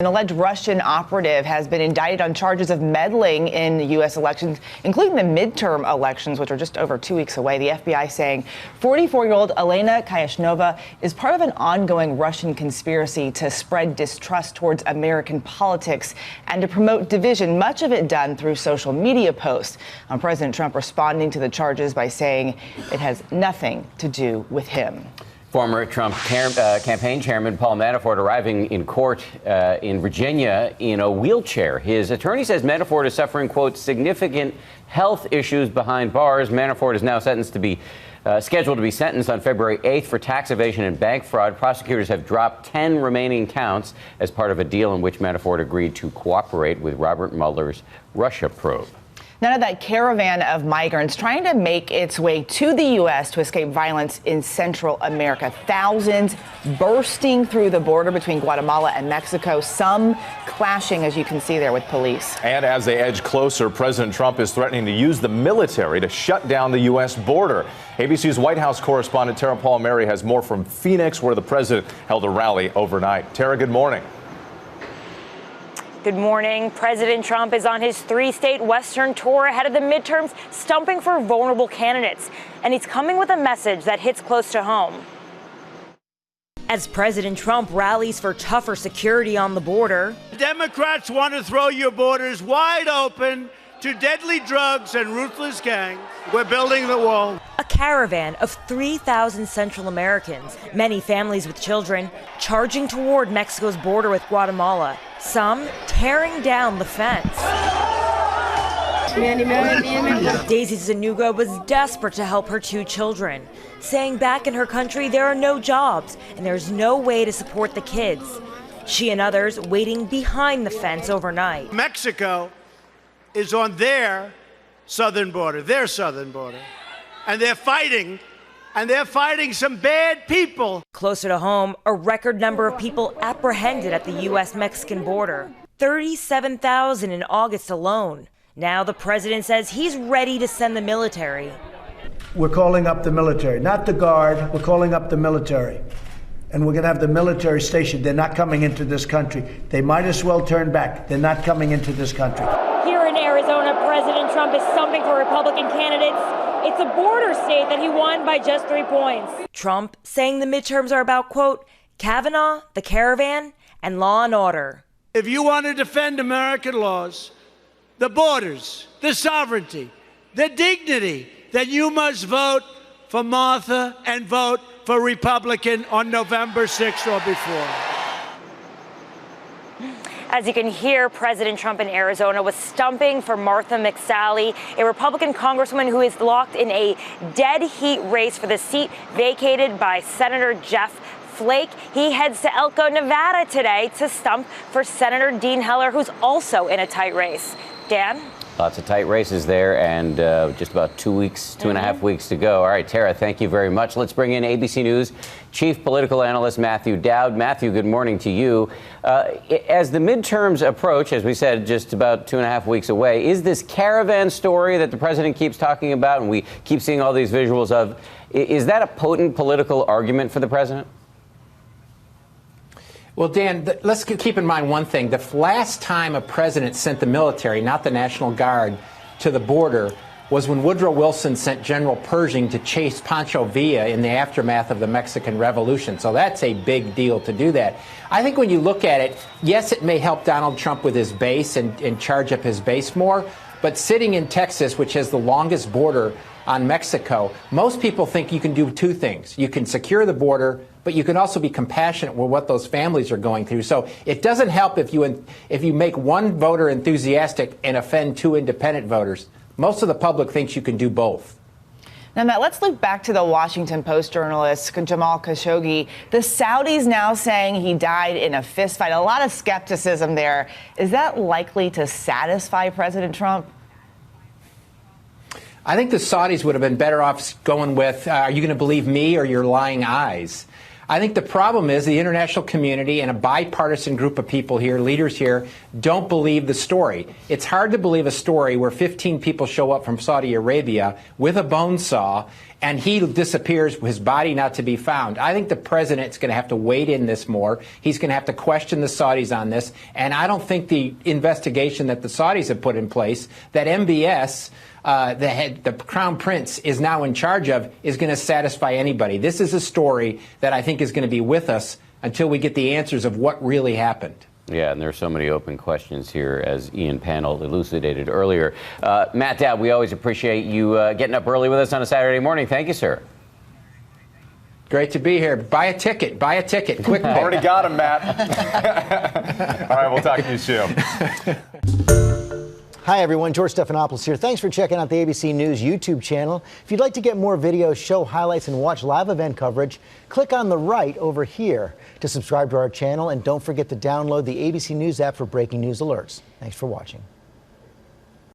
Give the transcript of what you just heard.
An alleged Russian operative has been indicted on charges of meddling in the U.S. elections, including the midterm elections, which are just over 2 weeks away. The FBI saying 44-year-old Elena Khashoggi is part of an ongoing Russian conspiracy to spread distrust towards American politics and to promote division, much of it done through social media posts. President Trump responding to the charges by saying it has nothing to do with him. Former Trump campaign chairman Paul Manafort arriving in court in Virginia in a wheelchair. His attorney says Manafort is suffering, quote, significant health issues behind bars. Manafort is now scheduled to be sentenced on February 8th for tax evasion and bank fraud. Prosecutors have dropped 10 remaining counts as part of a deal in which Manafort agreed to cooperate with Robert Mueller's Russia probe. None of that caravan of migrants trying to make its way to the U.S. to escape violence in Central America. Thousands bursting through the border between Guatemala and Mexico, some clashing, as you can see there, with police. And as they edge closer, President Trump is threatening to use the military to shut down the U.S. border. ABC's White House correspondent Tara Palmieri has more from Phoenix, where the president held a rally overnight. Tara, good morning. Good morning. President Trump is on his three-state Western tour ahead of the midterms, stumping for vulnerable candidates. And he's coming with a message that hits close to home. As President Trump rallies for tougher security on the border, Democrats want to throw your borders wide open to deadly drugs and ruthless gangs. We're building the wall. A caravan of 3,000 Central Americans, many families with children, charging toward Mexico's border with Guatemala, some tearing down the fence. Daisy Zanuga was desperate to help her two children, saying back in her country there are no jobs and there's no way to support the kids. She and others waiting behind the fence overnight. Mexico is on their southern border, and they're fighting some bad people. Closer to home, a record number of people apprehended at the U.S.-Mexican border, 37,000 in August alone. Now the president says he's ready to send the military. We're calling up the military, not the Guard, we're calling up the military. And we're going to have the military stationed. They're not coming into this country. They might as well turn back. They're not coming into this country. Here in Arizona, President Trump is stumping for Republican candidates. It's a border state that he won by just 3 points. Trump saying the midterms are about, quote, Kavanaugh, the caravan, and law and order. If you want to defend American laws, the borders, the sovereignty, the dignity, then you must vote for Martha and vote for Republican on November 6th or before. As you can hear, President Trump in Arizona was stumping for Martha McSally, a Republican congresswoman who is locked in a dead heat race for the seat vacated by Senator Jeff Flake. He heads to Elko, Nevada today to stump for Senator Dean Heller, who's also in a tight race. Dan? Lots of tight races there, and just about 2 weeks, 2.5 weeks to go. All right, Tara, thank you very much. Let's bring in ABC News chief political analyst Matthew Dowd. Matthew, good morning to you. As the midterms approach, as we said, just about 2.5 weeks away, is this caravan story that the president keeps talking about and we keep seeing all these visuals of, is that a potent political argument for the president? Well, Dan, let's keep in mind one thing. The last time a president sent the military, not the National Guard, to the border was when Woodrow Wilson sent General Pershing to chase Pancho Villa in the aftermath of the Mexican Revolution. So that's a big deal to do that. I think when you look at it, yes, it may help Donald Trump with his base and charge up his base more. But sitting in Texas, which has the longest border on Mexico, most people think you can do two things. You can secure the border, but you can also be compassionate with what those families are going through. So it doesn't help if you make one voter enthusiastic and offend two independent voters. Most of the public thinks you can do both. Now, Matt, let's look back to the Washington Post journalist Jamal Khashoggi. The Saudis now saying he died in a fistfight. A lot of skepticism there. Is that likely to satisfy President Trump? I think the Saudis would have been better off going with, are you going to believe me or your lying eyes? I think the problem is the international community and a bipartisan group of people here, leaders here, don't believe the story. It's hard to believe a story where 15 people show up from Saudi Arabia with a bone saw and he disappears, his body not to be found. I think the president's going to have to wade in this more. He's going to have to question the Saudis on this. And I don't think the investigation that the Saudis have put in place, that MBS, the Crown Prince is now in charge of, is going to satisfy anybody. This is a story that I think is going to be with us until we get the answers of what really happened. Yeah, and there are so many open questions here, as Ian Panel elucidated earlier. Matt Dowd, we always appreciate you getting up early with us on a Saturday morning. Thank you, sir. Great to be here. Buy a ticket. Buy a ticket. Quick. Already got him, Matt. All right, we'll talk to you soon. Hi, everyone. George Stephanopoulos here. Thanks for checking out the ABC News YouTube channel. If you'd like to get more videos, show highlights, and watch live event coverage, click on the right over here to subscribe to our channel. And don't forget to download the ABC News app for breaking news alerts. Thanks for watching.